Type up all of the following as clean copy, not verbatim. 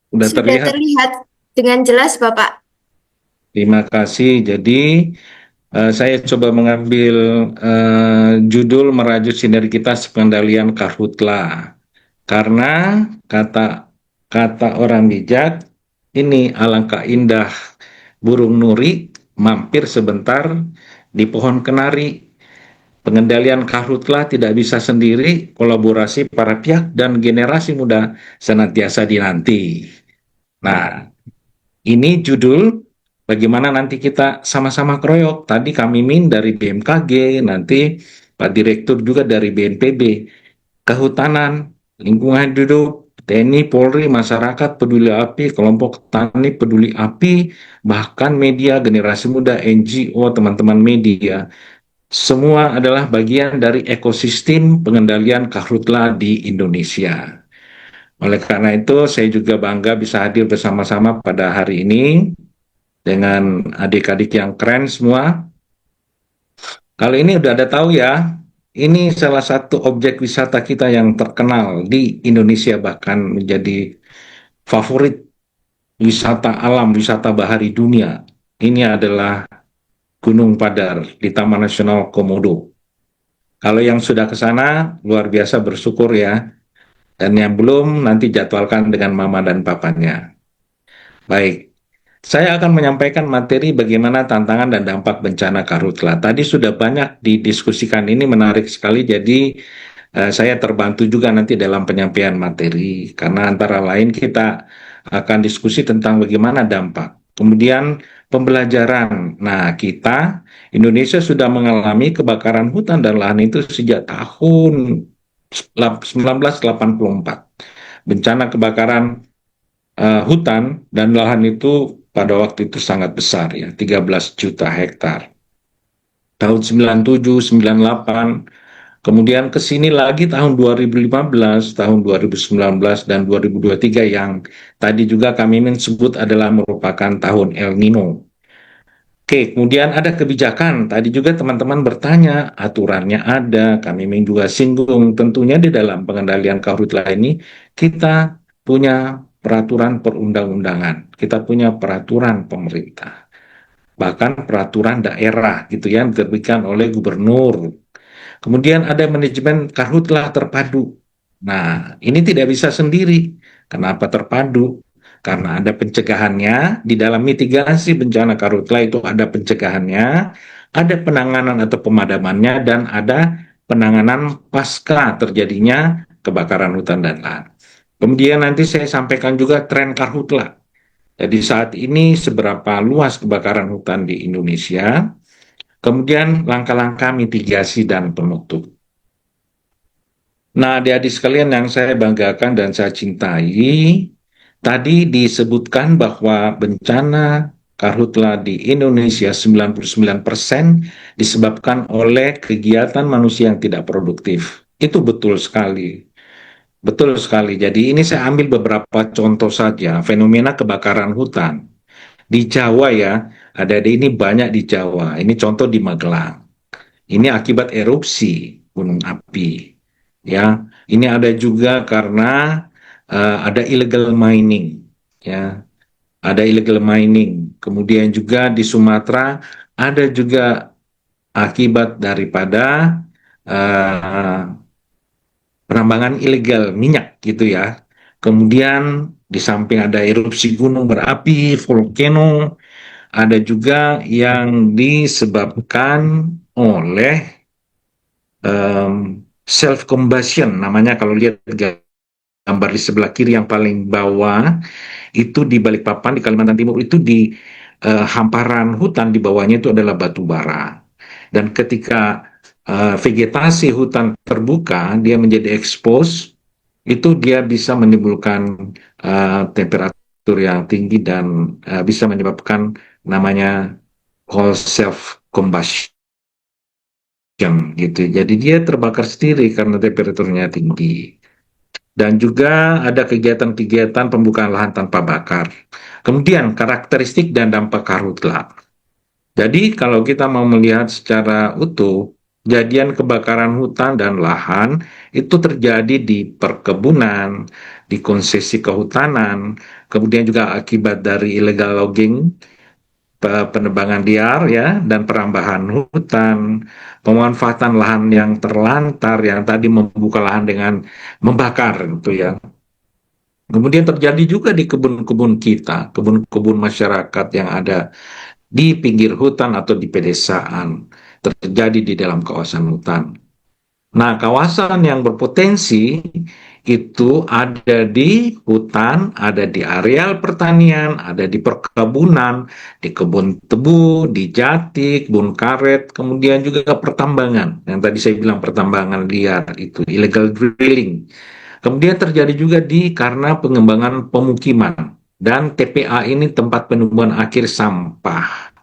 Udah Sudah terlihat? terlihat dengan jelas, Bapak. Terima kasih. Jadi, saya coba mengambil judul merajut sinergitas pengendalian karhutla. Karena kata kata orang bijak, ini alangkah indah burung nuri mampir sebentar di pohon kenari. Pengendalian karhutla tidak bisa sendiri, kolaborasi para pihak dan generasi muda senantiasa dinanti. Nah, ini judul bagaimana nanti kita sama-sama keroyok. Tadi kami Min dari BMKG, nanti Pak Direktur juga dari BNPB, Kehutanan, Lingkungan Hidup, TNI, Polri, masyarakat peduli api, kelompok tani peduli api, bahkan media, generasi muda, NGO, teman-teman media. Semua adalah bagian dari ekosistem pengendalian karhutla di Indonesia. Oleh karena itu, saya juga bangga bisa hadir bersama-sama pada hari ini dengan adik-adik yang keren semua. Kalau ini udah ada tahu ya, ini salah satu objek wisata kita yang terkenal di Indonesia, bahkan menjadi favorit wisata alam, wisata bahari dunia. Ini adalah Gunung Padar di Taman Nasional Komodo. Kalau yang sudah ke sana, luar biasa bersyukur ya. Dan yang belum, nanti jadwalkan dengan mama dan papanya. Baik, saya akan menyampaikan materi bagaimana tantangan dan dampak bencana karhutla. Tadi sudah banyak didiskusikan, ini menarik sekali, jadi saya terbantu juga nanti dalam penyampaian materi, karena antara lain kita akan diskusi tentang bagaimana dampak. Kemudian pembelajaran. Nah, kita, Indonesia sudah mengalami kebakaran hutan dan lahan itu sejak tahun 1984. Bencana kebakaran hutan dan lahan itu pada waktu itu sangat besar ya, 13 juta hektar. Tahun 97, 98, kemudian ke sini lagi tahun 2015, tahun 2019 dan 2023 yang tadi juga kami sebut adalah merupakan tahun El Nino. Oke, kemudian ada kebijakan. Tadi juga teman-teman bertanya, aturannya ada, kami juga singgung. Tentunya di dalam pengendalian karhutla ini kita punya peraturan perundang-undangan, kita punya peraturan pemerintah, bahkan peraturan daerah gitu ya, diterbitkan oleh gubernur. Kemudian ada manajemen karhutla terpadu. Nah, ini tidak bisa sendiri. Kenapa terpadu? Karena ada pencegahannya, di dalam mitigasi bencana karhutla itu ada pencegahannya, ada penanganan atau pemadamannya, dan ada penanganan pasca terjadinya kebakaran hutan dan lahan. Kemudian nanti saya sampaikan juga tren karhutla. Jadi saat ini seberapa luas kebakaran hutan di Indonesia, kemudian langkah-langkah mitigasi dan penutup. Nah, adik-adik sekalian yang saya banggakan dan saya cintai, tadi disebutkan bahwa bencana karhutla di Indonesia 99% disebabkan oleh kegiatan manusia yang tidak produktif. Itu betul sekali. Betul sekali. Jadi ini saya ambil beberapa contoh saja, fenomena kebakaran hutan. Di Jawa ya, ada ini banyak di Jawa. Ini contoh di Magelang. Ini akibat erupsi gunung api. Ya, ini ada juga karena ada illegal mining. Ya, ada illegal mining. Kemudian juga di Sumatera ada juga akibat daripada uh, penambangan ilegal minyak gitu ya. Kemudian di samping ada erupsi gunung berapi, volcano, ada juga yang disebabkan oleh self combustion namanya, kalau lihat gambar di sebelah kiri yang paling bawah itu di Balikpapan di Kalimantan Timur itu di hamparan hutan di bawahnya itu adalah batu bara, dan ketika vegetasi hutan terbuka dia menjadi expose, itu dia bisa menimbulkan temperatur yang tinggi dan bisa menyebabkan namanya whole self combustion gitu. Jadi dia terbakar sendiri karena temperaturnya tinggi. Dan juga ada kegiatan-kegiatan pembukaan lahan tanpa bakar. Kemudian karakteristik dan dampak karhutla. Jadi kalau kita mau melihat secara utuh, kejadian kebakaran hutan dan lahan itu terjadi di perkebunan, di konsesi kehutanan, kemudian juga akibat dari illegal logging, penebangan liar ya, dan perambahan hutan, pemanfaatan lahan yang terlantar yang tadi membuka lahan dengan membakar itu ya. Kemudian terjadi juga di kebun-kebun kita, kebun-kebun masyarakat yang ada di pinggir hutan atau di pedesaan, terjadi di dalam kawasan hutan. Nah, kawasan yang berpotensi itu ada di hutan, ada di areal pertanian, ada di perkebunan, di kebun tebu, di jati, kebun karet, kemudian juga pertambangan. Yang tadi saya bilang pertambangan liar itu illegal drilling. Kemudian terjadi juga karena pengembangan pemukiman dan TPA ini tempat penumbuhan akhir sampah.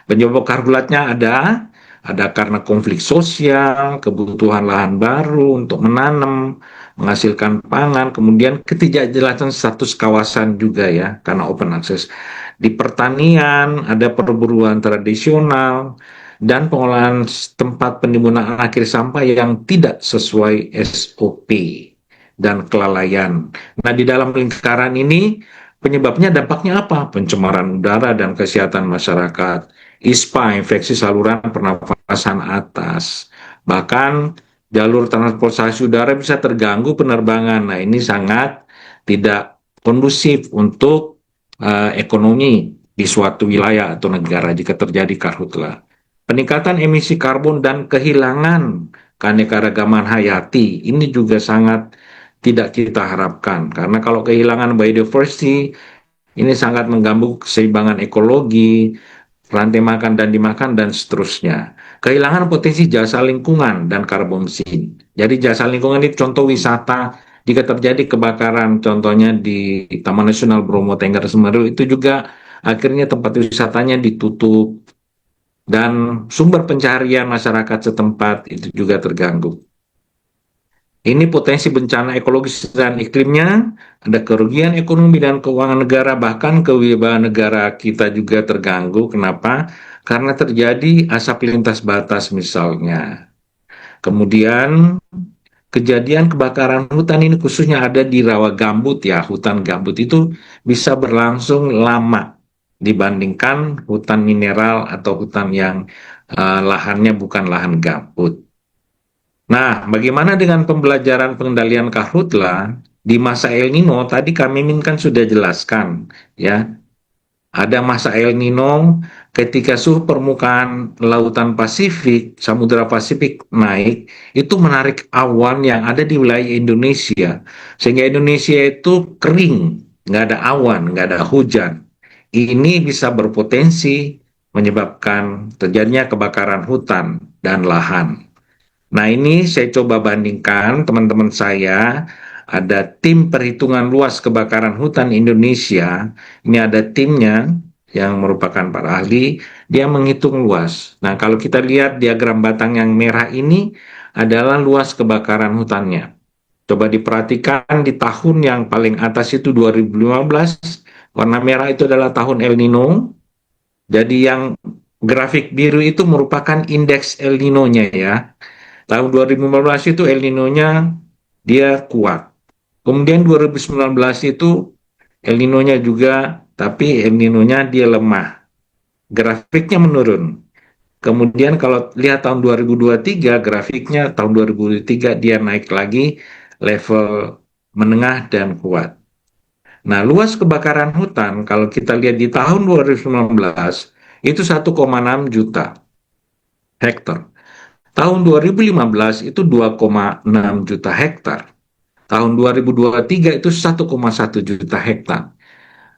Penyebab karhutlatnya ada karena konflik sosial, kebutuhan lahan baru untuk menanam, menghasilkan pangan, kemudian ketidakjelasan status kawasan juga ya, karena open access. Di pertanian ada perburuan tradisional dan pengolahan tempat penimbunan akhir sampah yang tidak sesuai SOP dan kelalaian. Nah, di dalam lingkaran ini penyebabnya dampaknya apa? Pencemaran udara dan kesehatan masyarakat, ISPA, infeksi saluran pernafasan atas. Bahkan jalur transportasi udara bisa terganggu penerbangan. Nah, ini sangat tidak kondusif untuk ekonomi di suatu wilayah atau negara jika terjadi karhutla. Peningkatan emisi karbon dan kehilangan keanekaragaman hayati ini juga sangat tidak kita harapkan. Karena kalau kehilangan biodiversity, ini sangat mengganggu keseimbangan ekologi, rantai makan dan dimakan, dan seterusnya. Kehilangan potensi jasa lingkungan dan karbon sink. Jadi jasa lingkungan ini contoh wisata, jika terjadi kebakaran, contohnya di Taman Nasional Bromo Tengger Semeru, itu juga akhirnya tempat wisatanya ditutup, dan sumber pencaharian masyarakat setempat itu juga terganggu. Ini potensi bencana ekologis dan iklimnya, ada kerugian ekonomi dan keuangan negara, bahkan kewibawaan negara kita juga terganggu. Kenapa? Karena terjadi asap lintas batas misalnya. Kemudian kejadian kebakaran hutan ini khususnya ada di rawa gambut ya, hutan gambut itu bisa berlangsung lama dibandingkan hutan mineral atau hutan yang lahannya bukan lahan gambut. Nah, bagaimana dengan pembelajaran pengendalian karhutla di masa El Nino? Tadi kami kan sudah jelaskan, ya. Ada masa El Nino ketika suhu permukaan lautan Pasifik, Samudra Pasifik naik, itu menarik awan yang ada di wilayah Indonesia. Sehingga Indonesia itu kering, nggak ada awan, nggak ada hujan. Ini bisa berpotensi menyebabkan terjadinya kebakaran hutan dan lahan. Nah, ini saya coba bandingkan teman-teman saya, ada tim perhitungan luas kebakaran hutan Indonesia. Ini ada timnya yang merupakan para ahli, dia menghitung luas. Nah, kalau kita lihat diagram batang yang merah ini adalah luas kebakaran hutannya. Coba diperhatikan di tahun yang paling atas itu 2015, warna merah itu adalah tahun El Nino. Jadi yang grafik biru itu merupakan indeks El Nino-nya ya. Tahun 2015 itu El Nino-nya dia kuat. Kemudian 2019 itu El Nino-nya juga, tapi El Nino-nya dia lemah. Grafiknya menurun. Kemudian kalau lihat tahun 2023, grafiknya tahun 2023 dia naik lagi level menengah dan kuat. Nah, luas kebakaran hutan kalau kita lihat di tahun 2019 itu 1,6 juta hektar. Tahun 2015 itu 2,6 juta hektar. Tahun 2023 itu 1,1 juta hektar.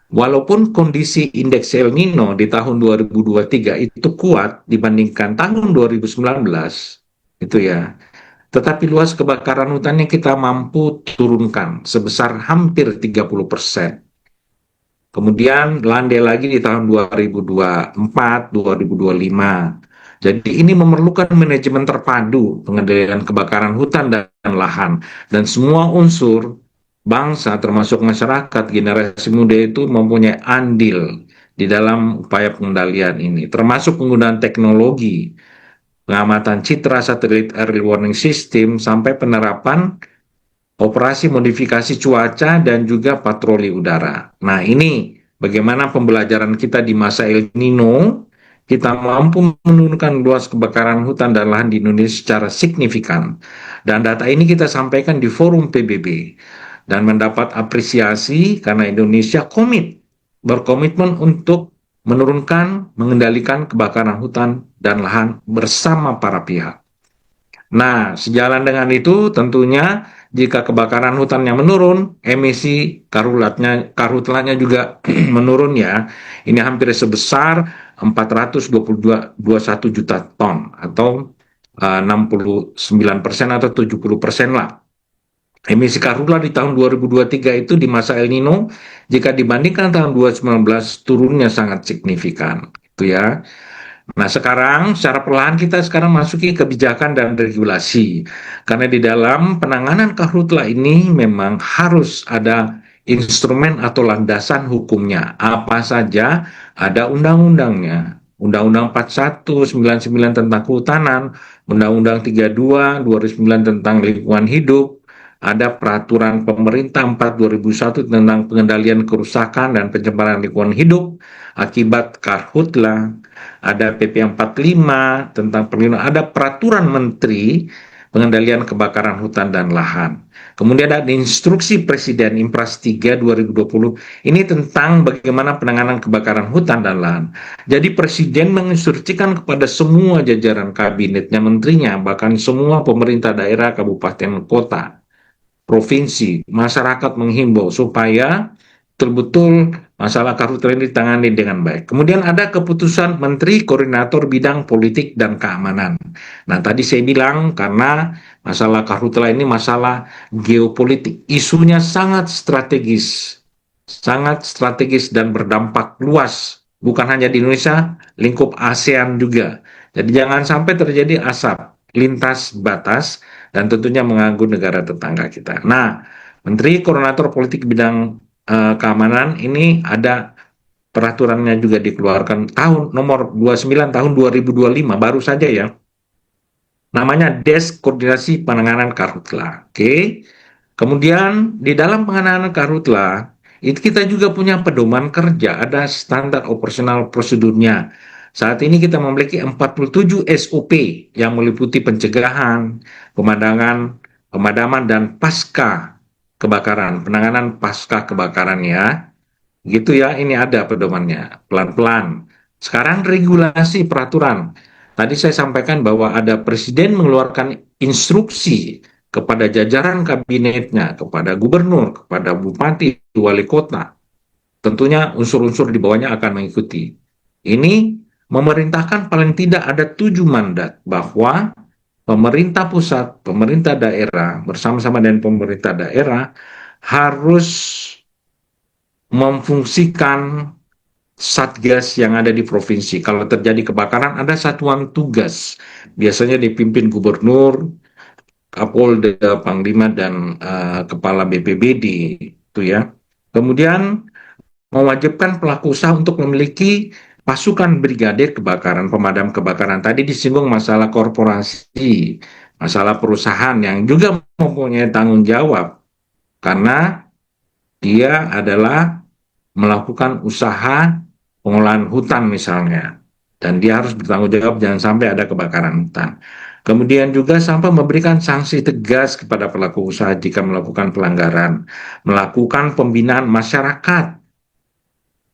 Walaupun kondisi indeks El Nino di tahun 2023 itu kuat dibandingkan tahun 2019, itu ya. Tetapi luas kebakaran hutannya kita mampu turunkan sebesar hampir 30%. Kemudian landai lagi di tahun 2024, 2025. Jadi ini memerlukan manajemen terpadu pengendalian kebakaran hutan dan lahan. Dan semua unsur bangsa termasuk masyarakat generasi muda itu mempunyai andil di dalam upaya pengendalian ini. Termasuk penggunaan teknologi, pengamatan citra satelit early warning system, sampai penerapan operasi modifikasi cuaca, dan juga patroli udara. Nah, ini bagaimana pembelajaran kita di masa El Nino, kita mampu menurunkan luas kebakaran hutan dan lahan di Indonesia secara signifikan. Dan data ini kita sampaikan di forum PBB dan mendapat apresiasi karena Indonesia berkomitmen untuk menurunkan, mengendalikan kebakaran hutan dan lahan bersama para pihak. Nah, sejalan dengan itu tentunya jika kebakaran hutannya menurun, emisi karhutlatnya juga menurun ya. Ini hampir sebesar 421 juta ton atau 69% atau 70% lah. Emisi karhutla di tahun 2023 itu di masa El Nino, jika dibandingkan tahun 2019 turunnya sangat signifikan. Itu ya. Nah, sekarang secara perlahan kita sekarang masuki kebijakan dan regulasi. Karena di dalam penanganan karhutla ini memang harus ada instrumen atau landasan hukumnya. Apa saja? Ada undang-undangnya. Undang-Undang 4199 tentang kehutanan, Undang-Undang 32 2009 tentang lingkungan hidup, ada peraturan pemerintah 4 2001 tentang pengendalian kerusakan dan pencemaran lingkungan hidup akibat karhutla, ada PP 45 tentang perlindungan, ada peraturan menteri pengendalian kebakaran hutan dan lahan. Kemudian ada instruksi Presiden Impras 3 2020, ini tentang bagaimana penanganan kebakaran hutan dan lahan. Jadi Presiden menginstruksikan kepada semua jajaran kabinetnya, menterinya, bahkan semua pemerintah daerah, kabupaten, kota, provinsi, masyarakat menghimbau supaya betul-betul masalah karhutla ini ditangani dengan baik. Kemudian ada keputusan Menteri Koordinator Bidang Politik dan Keamanan. Nah, tadi saya bilang karena masalah karhutla ini masalah geopolitik, isunya sangat strategis dan berdampak luas, bukan hanya di Indonesia, lingkup ASEAN juga. Jadi jangan sampai terjadi asap lintas batas dan tentunya mengganggu negara tetangga kita. Nah, Menteri Koordinator Politik Bidang Keamanan ini ada peraturannya juga dikeluarkan tahun nomor 29 tahun 2025 baru saja ya. Namanya Desk Koordinasi Penanganan Karhutla. Oke. Kemudian di dalam penanganan karhutla itu kita juga punya pedoman kerja, ada standar operasional prosedurnya. Saat ini kita memiliki 47 SOP yang meliputi pencegahan, pemadaman dan pasca kebakaran, penanganan pasca kebakaran ya. Gitu ya, ini ada pedomannya, pelan-pelan. Sekarang regulasi peraturan. Tadi saya sampaikan bahwa ada presiden mengeluarkan instruksi kepada jajaran kabinetnya, kepada gubernur, kepada bupati, wali kota. Tentunya unsur-unsur di bawahnya akan mengikuti. Ini memerintahkan paling tidak ada 7 mandat bahwa pemerintah pusat, pemerintah daerah, bersama-sama dengan pemerintah daerah harus memfungsikan satgas yang ada di provinsi. Kalau terjadi kebakaran, ada satuan tugas. Biasanya dipimpin gubernur, Kapolda, Panglima, dan Kepala BPBD. Itu ya. Kemudian mewajibkan pelaku usaha untuk memiliki pasukan brigade kebakaran, pemadam kebakaran. Tadi disinggung masalah korporasi, masalah perusahaan yang juga mempunyai tanggung jawab. Karena dia adalah melakukan usaha pengolahan hutan misalnya, dan dia harus bertanggung jawab jangan sampai ada kebakaran hutan. Kemudian juga sampai memberikan sanksi tegas kepada pelaku usaha jika melakukan pelanggaran, melakukan pembinaan masyarakat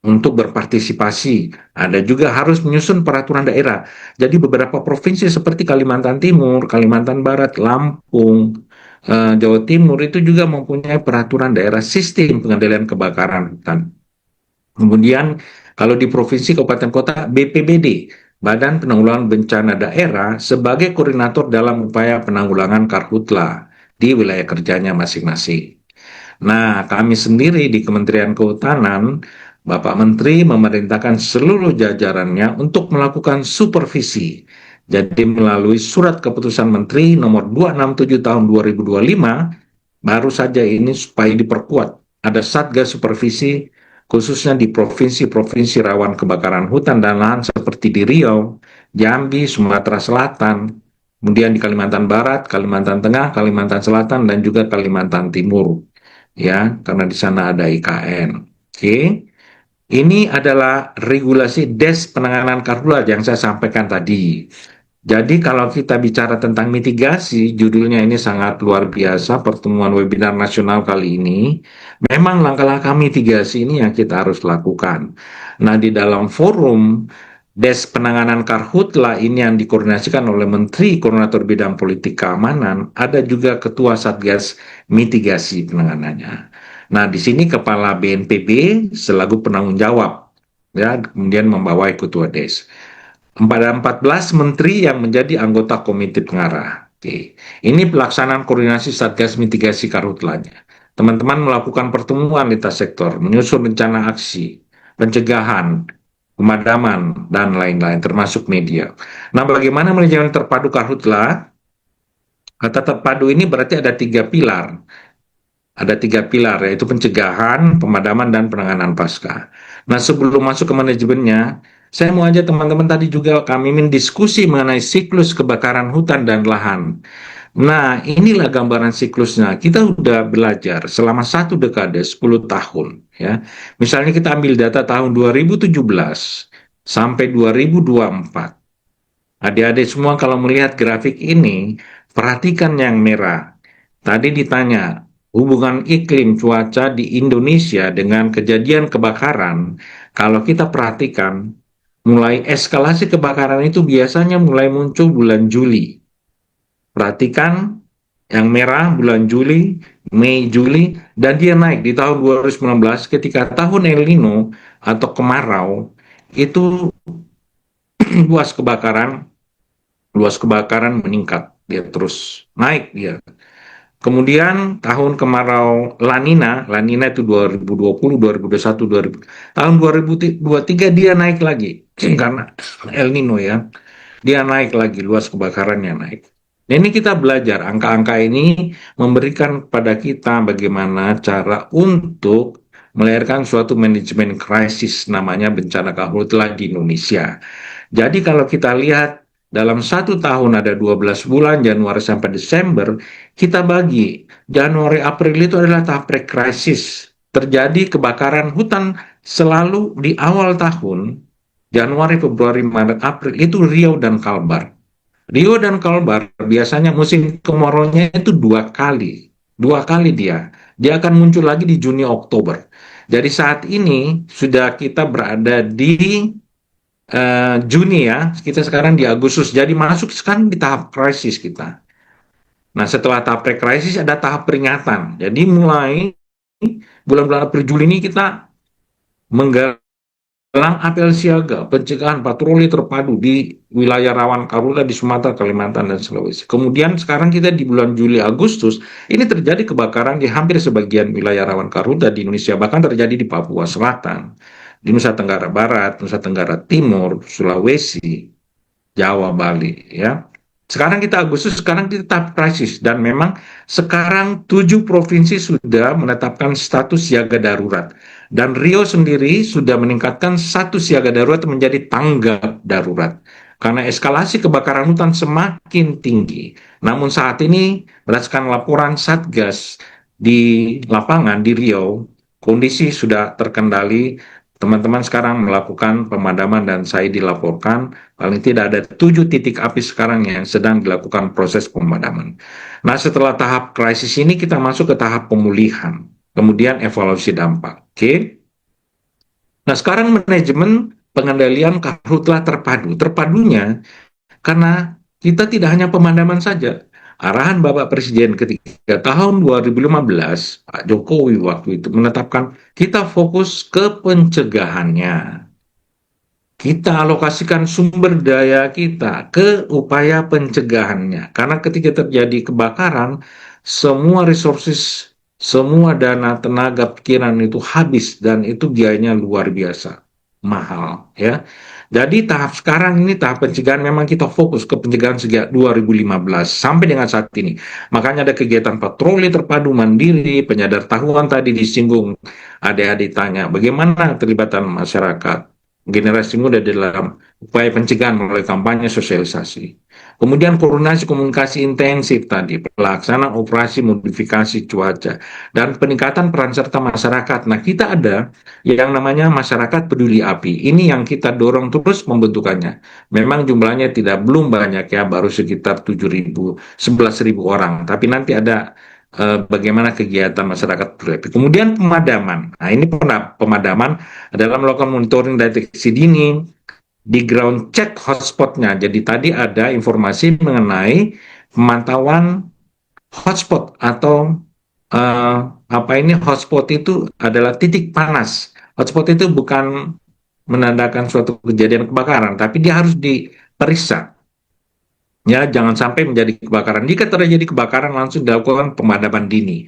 untuk berpartisipasi. Ada juga harus menyusun peraturan daerah. Jadi beberapa provinsi seperti Kalimantan Timur, Kalimantan Barat, Lampung, Jawa Timur itu juga mempunyai peraturan daerah sistem pengendalian kebakaran hutan. Kemudian kalau di provinsi, kabupaten, kota, BPBD, Badan Penanggulangan Bencana Daerah, sebagai koordinator dalam upaya penanggulangan karhutla di wilayah kerjanya masing-masing. Nah, kami sendiri di Kementerian Kehutanan, Bapak Menteri memerintahkan seluruh jajarannya untuk melakukan supervisi. Jadi melalui surat keputusan Menteri nomor 267 tahun 2025, baru saja ini supaya diperkuat. Ada Satgas Supervisi khususnya di provinsi-provinsi rawan kebakaran hutan dan lahan seperti di Riau, Jambi, Sumatera Selatan, kemudian di Kalimantan Barat, Kalimantan Tengah, Kalimantan Selatan, dan juga Kalimantan Timur. Ya, karena di sana ada IKN. Oke. Ini adalah regulasi Des Penanganan Karhutla yang saya sampaikan tadi. Jadi kalau kita bicara tentang mitigasi, judulnya ini sangat luar biasa, pertemuan webinar nasional kali ini. Memang langkah-langkah mitigasi ini yang kita harus lakukan. Nah, di dalam forum Des Penanganan Karhutla ini yang dikoordinasikan oleh Menteri Koordinator Bidang Politik Keamanan, ada juga Ketua Satgas Mitigasi Penanganannya. Nah, di sini Kepala BNPB selaku penanggung jawab, ya, kemudian membawai Ketua Des. Ada 14 menteri yang menjadi anggota komite pengarah. Oke. Ini pelaksanaan koordinasi Satgas Mitigasi Karhutlanya. Teman-teman melakukan pertemuan lintas sektor, menyusun rencana aksi, pencegahan, pemadaman, dan lain-lain, termasuk media. Nah, bagaimana manajemen terpadu karhutla? Kata terpadu ini berarti ada tiga pilar. Ada tiga pilar, yaitu pencegahan, pemadaman, dan penanganan pasca. Nah, sebelum masuk ke manajemennya, saya mau ajak teman-teman tadi juga kami mendiskusi mengenai siklus kebakaran hutan dan lahan. Nah, inilah gambaran siklusnya. Kita sudah belajar selama satu dekade, 10 tahun. Ya. Misalnya kita ambil data tahun 2017 sampai 2024. Adik-adik semua kalau melihat grafik ini, perhatikan yang merah. Tadi ditanya, hubungan iklim cuaca di Indonesia dengan kejadian kebakaran, kalau kita perhatikan, mulai eskalasi kebakaran itu biasanya mulai muncul bulan Juli. Perhatikan yang merah bulan Juli, Mei, Juli, dan dia naik di tahun 2019 ketika tahun El Nino atau kemarau, itu luas kebakaran meningkat, dia terus naik dia. Kemudian tahun kemarau La Nina itu 2020, 2021, 2000. Tahun 2023 dia naik lagi karena El Nino ya. Dia naik lagi, luas kebakarannya naik. Nah, ini kita belajar, angka-angka ini memberikan kepada kita bagaimana cara untuk melahirkan suatu manajemen krisis namanya bencana karhutla di Indonesia. Jadi kalau kita lihat dalam satu tahun ada 12 bulan, Januari sampai Desember, kita bagi. Januari, April itu adalah tahap pre-krisis. Terjadi kebakaran hutan selalu di awal tahun, Januari, Februari, Maret, April, itu Riau dan Kalbar. Riau dan Kalbar biasanya musim kemaraunya itu dua kali. Dua kali dia. Dia akan muncul lagi di Juni, Oktober. Jadi saat ini sudah kita berada di Juni ya, kita sekarang di Agustus, jadi masuk sekarang di tahap krisis kita. Nah, setelah tahap pre-krisis ada tahap peringatan. Jadi mulai bulan-bulan April Juli ini kita menggalang apel siaga, pencegahan patroli terpadu di wilayah rawan karhutla di Sumatera, Kalimantan, dan Sulawesi. Kemudian sekarang kita di bulan Juli Agustus, ini terjadi kebakaran di hampir sebagian wilayah rawan karhutla di Indonesia, bahkan terjadi di Papua Selatan, di Nusa Tenggara Barat, Nusa Tenggara Timur, Sulawesi, Jawa, Bali, ya. Sekarang kita Agustus, sekarang kita tahap krisis, dan memang sekarang 7 provinsi sudah menetapkan status siaga darurat, dan Riau sendiri sudah meningkatkan status siaga darurat menjadi tanggap darurat, karena eskalasi kebakaran hutan semakin tinggi. Namun saat ini, berdasarkan laporan Satgas di lapangan di Riau, kondisi sudah terkendali. Teman-teman sekarang melakukan pemadaman dan saya dilaporkan paling tidak ada 7 titik api sekarang yang sedang dilakukan proses pemadaman. Nah, setelah tahap krisis ini kita masuk ke tahap pemulihan, kemudian evaluasi dampak. Oke. Nah, sekarang manajemen pengendalian karhutla terpadu. Terpadunya karena kita tidak hanya pemadaman saja. Arahan Bapak Presiden ketika tahun 2015, Pak Jokowi waktu itu menetapkan kita fokus ke pencegahannya. Kita alokasikan sumber daya kita ke upaya pencegahannya. Karena ketika terjadi kebakaran, semua resources, semua dana, tenaga, pikiran itu habis dan itu biayanya luar biasa, mahal, ya. Jadi tahap sekarang ini tahap pencegahan memang kita fokus ke pencegahan sejak 2015 sampai dengan saat ini. Makanya ada kegiatan patroli terpadu mandiri, penyadartahuan tadi disinggung, adik-adik tanya bagaimana terlibatan masyarakat generasi muda dalam upaya pencegahan melalui kampanye sosialisasi. Kemudian koordinasi komunikasi intensif tadi, pelaksanaan operasi modifikasi cuaca, dan peningkatan peran serta masyarakat. Nah, kita ada yang namanya masyarakat peduli api. Ini yang kita dorong terus pembentukannya. Memang jumlahnya belum banyak ya, baru sekitar 7.000, 11.000 orang. Tapi nanti ada bagaimana kegiatan masyarakat peduli api. Kemudian pemadaman. Nah, ini pemadaman adalah melakukan monitoring deteksi dini, di ground check hotspotnya. Jadi tadi ada informasi mengenai pemantauan hotspot atau apa ini hotspot itu adalah titik panas. Hotspot itu bukan menandakan suatu kejadian kebakaran, tapi dia harus diperiksa. Ya, jangan sampai menjadi kebakaran. Jika terjadi kebakaran, langsung dilakukan pemadaman dini.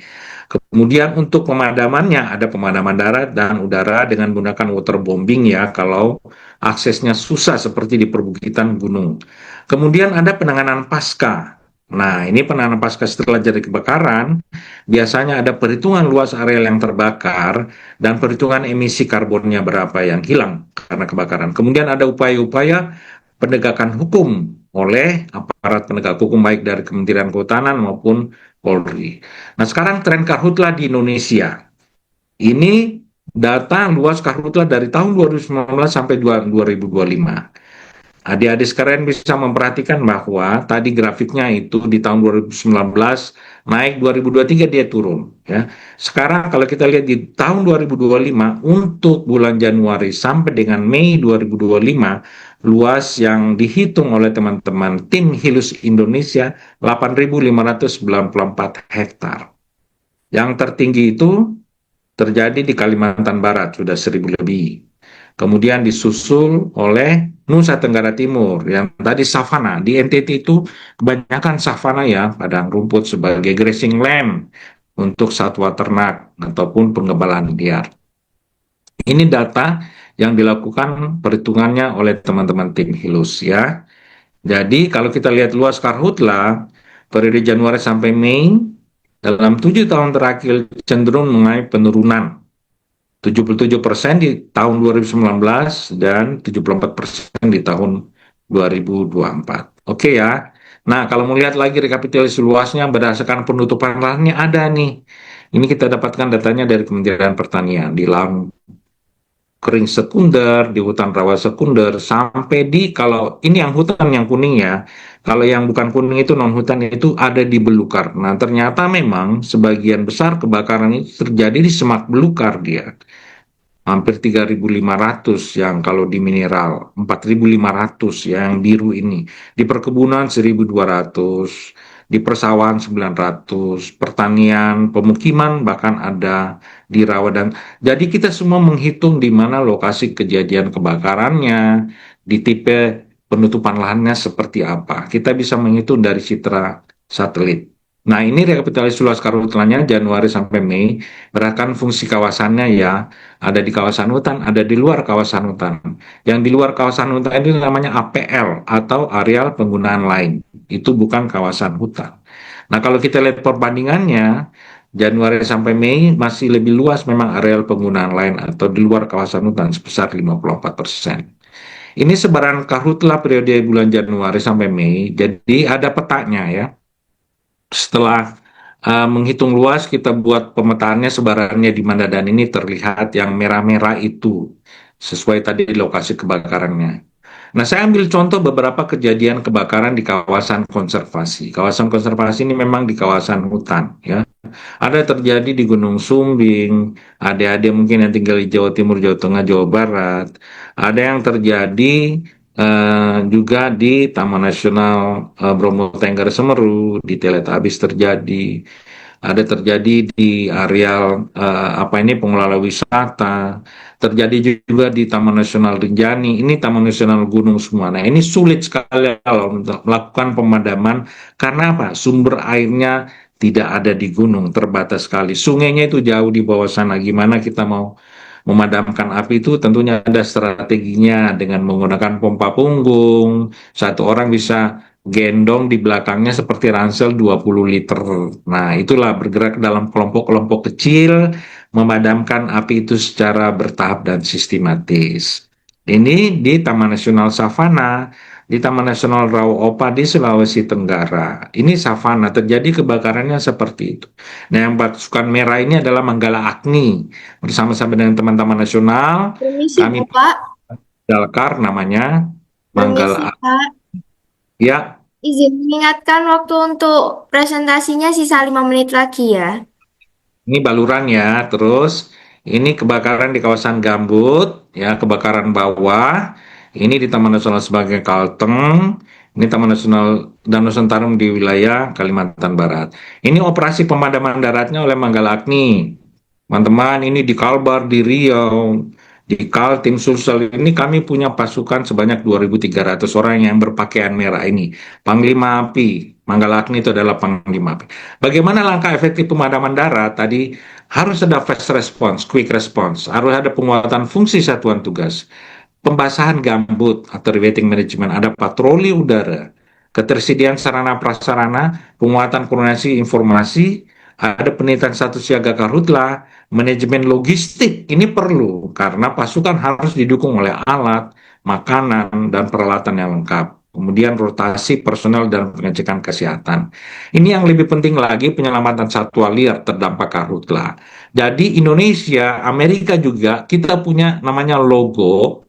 Kemudian untuk pemadamannya ada pemadaman darat dan udara dengan menggunakan waterbombing ya kalau aksesnya susah seperti di perbukitan gunung. Kemudian ada penanganan pasca. Nah, ini penanganan pasca setelah jadi kebakaran, biasanya ada perhitungan luas area yang terbakar dan perhitungan emisi karbonnya berapa yang hilang karena kebakaran. Kemudian ada upaya-upaya penegakan hukum oleh aparat penegak hukum baik dari Kementerian Kehutanan maupun Polri. Nah, sekarang tren karhutla di Indonesia. Ini data luas karhutla dari tahun 2019 sampai 2025. Adik-adik sekalian bisa memperhatikan bahwa tadi grafiknya itu di tahun 2019 naik, 2023 dia turun ya. Sekarang kalau kita lihat di tahun 2025 untuk bulan Januari sampai dengan Mei 2025, luas yang dihitung oleh teman-teman tim Hilus Indonesia 8.594 hektar. Yang tertinggi itu terjadi di Kalimantan Barat, sudah 1.000 lebih. Kemudian disusul oleh Nusa Tenggara Timur, yang tadi savana. Di NTT itu kebanyakan savana ya, padang rumput sebagai grazing land untuk satwa ternak ataupun pengembalaan liar. Ini data yang dilakukan perhitungannya oleh teman-teman tim Hilus ya. Jadi kalau kita lihat luas karhutla, periode Januari sampai Mei, dalam 7 tahun terakhir cenderung mengalami penurunan 77% di tahun 2019 dan 74% di tahun 2024. Oke ya. Nah, kalau mau lihat lagi rekapitulasi luasnya berdasarkan penutupan lahannya ada nih. Ini kita dapatkan datanya dari Kementerian Pertanian di lahan kering sekunder, di hutan rawa sekunder, sampai di, kalau ini yang hutan yang kuning ya, kalau yang bukan kuning itu non hutan itu ada di belukar. Nah, ternyata memang sebagian besar kebakaran itu terjadi di semak belukar dia. Hampir 3.500 yang kalau di mineral, 4.500 yang biru ini. Di perkebunan 1.200, di persawahan 900, pertanian, pemukiman bahkan ada di rawa dan jadi kita semua menghitung di mana lokasi kejadian kebakarannya, di tipe penutupan lahannya seperti apa. Kita bisa menghitung dari citra satelit. Nah, ini rekapitulasi luas karhutlanya Januari sampai Mei, berdasarkan fungsi kawasannya ya, ada di kawasan hutan, ada di luar kawasan hutan. Yang di luar kawasan hutan itu namanya APL atau areal penggunaan lain. Itu bukan kawasan hutan. Nah, kalau kita lihat perbandingannya, Januari sampai Mei masih lebih luas memang areal penggunaan lain atau di luar kawasan hutan sebesar 54%. Ini sebaran karhutla periode bulan Januari sampai Mei, jadi ada petanya ya. Setelah menghitung luas, kita buat pemetaannya sebarannya di mana, dan ini terlihat yang merah-merah itu sesuai tadi lokasi kebakarannya. Nah, saya ambil contoh beberapa kejadian kebakaran di kawasan konservasi. Kawasan konservasi ini memang di kawasan hutan, ya. Ada terjadi di Gunung Sumbing, adik-adik mungkin yang tinggal di Jawa Timur, Jawa Tengah, Jawa Barat. Ada yang terjadi juga di Taman Nasional Bromo Tengger Semeru, di Teletabis terjadi. Ada terjadi di areal apa ini pengelola wisata, terjadi juga di Taman Nasional Rinjani, ini Taman Nasional Gunung semua. Nah, ini sulit sekali kalau untuk melakukan pemadaman karena apa? Sumber airnya tidak ada di gunung, terbatas sekali. Sungainya itu jauh di bawah sana. Gimana kita mau memadamkan api itu tentunya ada strateginya dengan menggunakan pompa punggung. Satu orang bisa gendong di belakangnya seperti ransel 20 liter. Nah, itulah bergerak dalam kelompok-kelompok kecil, memadamkan api itu secara bertahap dan sistematis. Ini di Taman Nasional Savana. di Taman Nasional Rawa-Opa di Sulawesi Tenggara. Ini savana, terjadi kebakarannya seperti itu. Nah, yang pasukan merah ini adalah Manggala Agni. Bersama-sama dengan teman-teman nasional, Permisi, kami Bapak. Dalkar namanya, Permisi, Manggala Agni. Pak. Ya, Izin mengingatkan waktu untuk presentasinya sisa 5 menit lagi ya. ini baluran ya. Terus ini kebakaran di kawasan gambut, ya kebakaran bawah. Ini di Taman Nasional sebagai Kalteng. Ini Taman Nasional Danau Sentarum di wilayah Kalimantan Barat. Ini operasi pemadaman daratnya oleh Manggala Agni. Teman-teman, ini di Kalbar, di Riau, di Kaltim, Sulsel ini kami punya pasukan sebanyak 2.300 orang yang berpakaian merah ini. Panglima API, Manggala Agni itu adalah Panglima API. Bagaimana langkah efektif pemadaman darat? Tadi harus ada fast response, quick response, harus ada penguatan fungsi satuan tugas, pembasahan gambut atau wetting management, ada patroli udara, ketersediaan sarana prasarana, penguatan koordinasi informasi, ada penelitian status siaga karhutla, manajemen logistik. Ini perlu karena pasukan harus didukung oleh alat, makanan, dan peralatan yang lengkap. Kemudian rotasi personel dan pengecekan kesehatan. Ini yang lebih penting lagi, penyelamatan satwa liar terdampak karhutla. Jadi Indonesia, Amerika juga kita punya namanya logo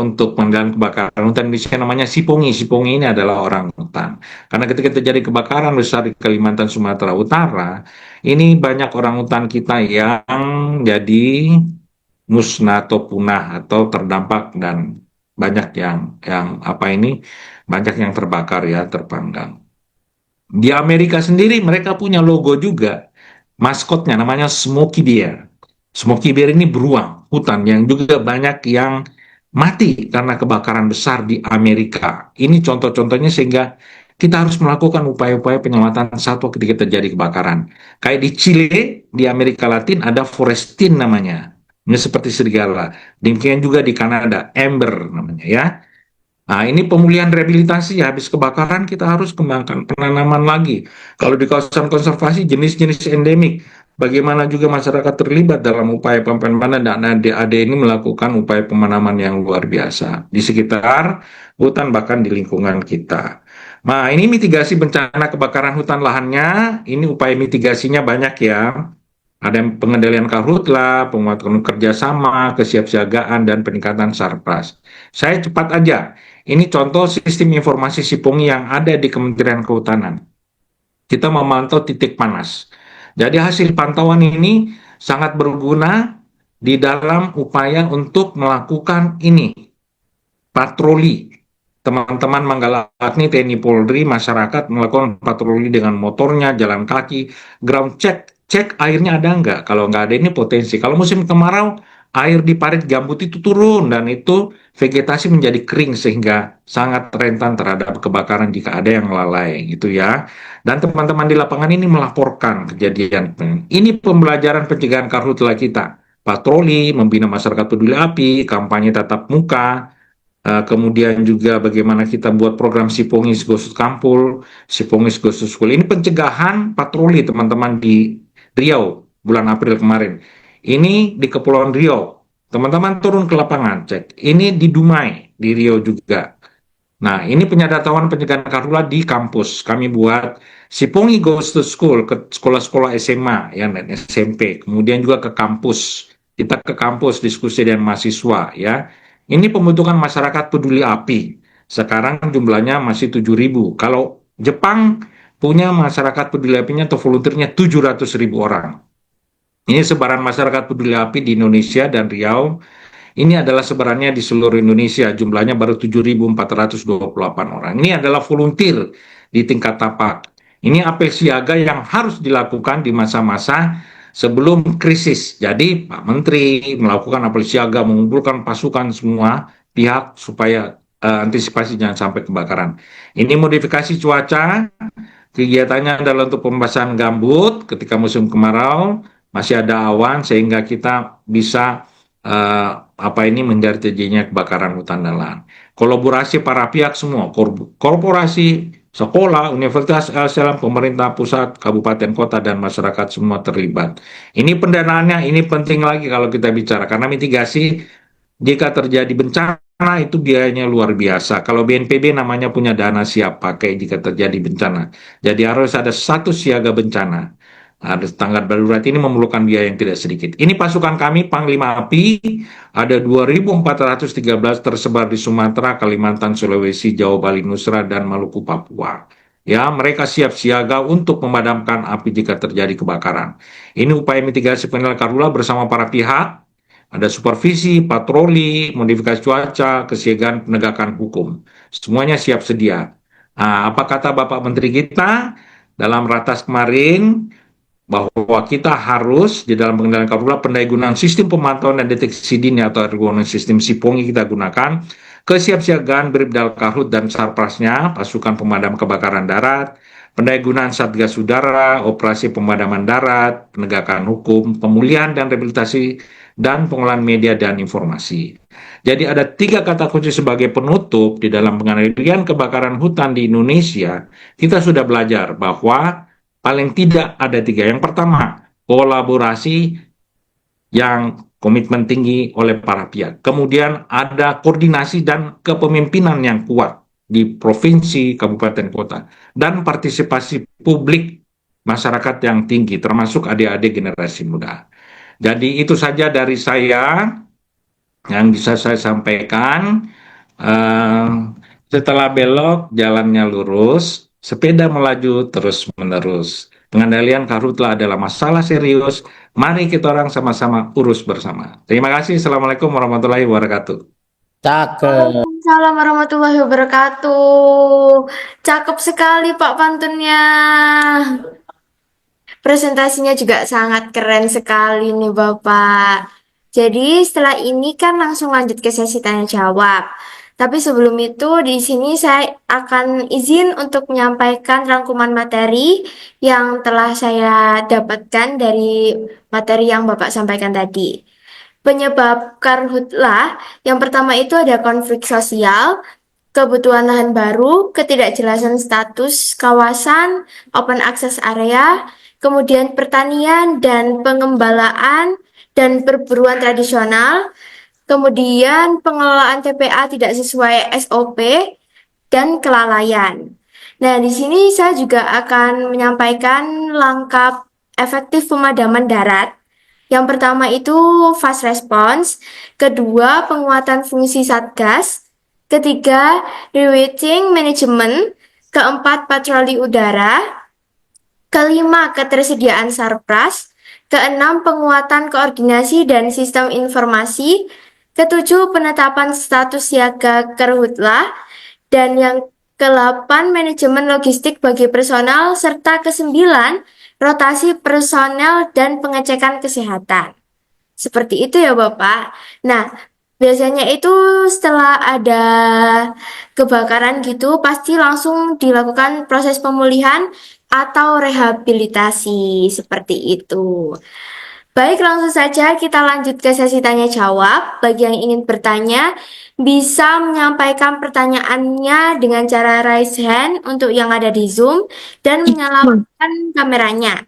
untuk pengendalian kebakaran hutan Indonesia namanya Sipongi. Sipongi ini adalah orang hutan. Karena ketika terjadi kebakaran besar di Kalimantan Sumatera Utara, ini banyak orang hutan kita yang jadi musnah atau punah atau terdampak dan banyak yang apa ini banyak yang terbakar ya, terpanggang. Di Amerika sendiri mereka punya logo juga. Maskotnya namanya Smokey Bear. Smokey Bear ini beruang hutan yang juga banyak yang mati karena kebakaran besar di Amerika. Ini contoh-contohnya sehingga kita harus melakukan upaya-upaya penyelamatan satwa ketika terjadi kebakaran. Kayak di Chile, di Amerika Latin ada forestin namanya. Ini seperti serigala. Demikian juga di Kanada, ember namanya ya. Nah, ini pemulihan rehabilitasi ya, habis kebakaran kita harus kembangkan penanaman lagi. Kalau di kawasan konservasi jenis-jenis endemik, bagaimana juga masyarakat terlibat dalam upaya penanaman dan adik-adik ini melakukan upaya pemanaman yang luar biasa di sekitar hutan bahkan di lingkungan kita. Nah, ini mitigasi bencana kebakaran hutan lahannya, ini upaya mitigasinya banyak ya. Ada pengendalian karhutla, penguatan kerjasama, kesiapsiagaan, dan peningkatan sarpras. Saya cepat aja. Ini contoh sistem informasi Sipongi yang ada di Kementerian Kehutanan. Kita memantau titik panas. Jadi hasil pantauan ini sangat berguna di dalam upaya untuk melakukan ini, patroli. Teman-teman Manggala Agni, TNI Polri, masyarakat melakukan patroli dengan motornya, jalan kaki, ground check, cek airnya ada nggak. Kalau nggak ada ini potensi. Kalau musim kemarau, air di parit gambut itu turun dan itu vegetasi menjadi kering sehingga sangat rentan terhadap kebakaran jika ada yang lalai gitu ya. Dan teman-teman di lapangan ini melaporkan kejadian. Ini pembelajaran pencegahan karhutla kita. Patroli, membina masyarakat peduli api, kampanye tatap muka, kemudian juga bagaimana kita buat program Sipongis Ghost Kampul, Sipongis Ghost School. Ini pencegahan patroli teman-teman di Riau bulan April kemarin. Ini di Kepulauan Riau. Teman-teman turun ke lapangan, cek. Ini di Dumai, di Riau juga. Nah, ini penyadatawan pencegahan karhutla di kampus. Kami buat Sipongi Goes to School ke sekolah-sekolah SMA ya, dan SMP. Kemudian juga ke kampus. Kita ke kampus diskusi dengan mahasiswa ya. Ini pembentukan masyarakat peduli api. Sekarang jumlahnya masih 7.000. Kalau Jepang punya masyarakat peduli apinya atau volunteernya 700.000 orang. Ini sebaran masyarakat peduli api di Indonesia dan Riau. Ini adalah sebarannya di seluruh Indonesia, jumlahnya baru 7.428 orang. Ini adalah volunteer di tingkat tapak. Ini apel siaga yang harus dilakukan di masa-masa sebelum krisis. Jadi Pak Menteri melakukan apel siaga, mengumpulkan pasukan semua pihak supaya antisipasi jangan sampai kebakaran. Ini modifikasi cuaca, kegiatannya adalah untuk pembasahan gambut ketika musim kemarau, masih ada awan sehingga kita bisa apa ini menjadi terjadinya kebakaran hutan dan lahan. Kolaborasi para pihak semua, korporasi, sekolah, universitas, LSM, pemerintah pusat, kabupaten, kota, dan masyarakat semua terlibat. Ini pendanaannya, ini penting lagi kalau kita bicara, karena mitigasi jika terjadi bencana Karena itu biayanya luar biasa. Kalau BNPB namanya punya dana siap pakai jika terjadi bencana. Jadi harus ada satu siaga bencana. Ada tanggap darurat ini memerlukan biaya yang tidak sedikit. Ini pasukan kami, Panglima API, ada 2.413 tersebar di Sumatera, Kalimantan, Sulawesi, Jawa, Bali, Nusra, dan Maluku, Papua. Ya, mereka siap siaga untuk memadamkan api jika terjadi kebakaran. Ini upaya mitigasi pengendalian karhutla bersama para pihak, ada supervisi, patroli, modifikasi cuaca, kesiagaan penegakan hukum. Semuanya siap sedia. Nah, apa kata Bapak Menteri kita dalam ratas kemarin? Bahwa kita harus di dalam pengendalian karhutla pendaya sistem pemantauan dan deteksi dini atau sistem SIPONGI kita gunakan, kesiapsiagaan Bribdal Karhut dan Sarprasnya, pasukan pemadam kebakaran darat, pendaya Satgas Udara, operasi pemadaman darat, penegakan hukum, pemulihan dan rehabilitasi, dan pengolahan media dan informasi. Jadi ada 3 kata kunci sebagai penutup di dalam pengendalian kebakaran hutan di Indonesia. Kita sudah belajar bahwa paling tidak ada 3. Yang pertama, kolaborasi yang komitmen tinggi oleh para pihak. Kemudian ada koordinasi dan kepemimpinan yang kuat di provinsi, kabupaten, kota. Dan partisipasi publik masyarakat yang tinggi, termasuk adik-adik generasi muda. Jadi itu saja dari saya yang bisa saya sampaikan. Setelah belok, jalannya lurus, sepeda melaju terus-menerus. Pengendalian karhutla adalah masalah serius. Mari kita orang sama-sama urus bersama. Terima kasih. Assalamualaikum warahmatullahi wabarakatuh. Cakep. Waalaikumsalam warahmatullahi wabarakatuh. Cakep sekali Pak pantunnya. Presentasinya juga sangat keren sekali nih Bapak. Jadi setelah ini kan langsung lanjut ke sesi tanya jawab. Tapi sebelum itu di sini saya akan izin untuk menyampaikan rangkuman materi yang telah saya dapatkan dari materi yang Bapak sampaikan tadi. Penyebab karhutlah yang pertama itu ada konflik sosial, kebutuhan lahan baru, ketidakjelasan status kawasan, open access area, kemudian pertanian dan pengembalaan dan perburuan tradisional, kemudian pengelolaan TPA tidak sesuai SOP, dan kelalaian. Nah, di sini saya juga akan menyampaikan langkah efektif pemadaman darat. Yang pertama itu fast response, kedua penguatan fungsi satgas, ketiga reweighting management, keempat patroli udara, kelima ketersediaan sarpras, keenam penguatan koordinasi dan sistem informasi, ketujuh penetapan status siaga karhutla, dan yang ke-8 manajemen logistik bagi personal, serta ke-9 rotasi personel dan pengecekan kesehatan. Seperti itu ya Bapak. Nah, biasanya itu setelah ada kebakaran gitu pasti langsung dilakukan proses pemulihan atau rehabilitasi seperti itu. Baik, langsung saja kita lanjut ke sesi tanya jawab. Bagi yang ingin bertanya, bisa menyampaikan pertanyaannya dengan cara raise hand untuk yang ada di Zoom dan menyalakan kameranya.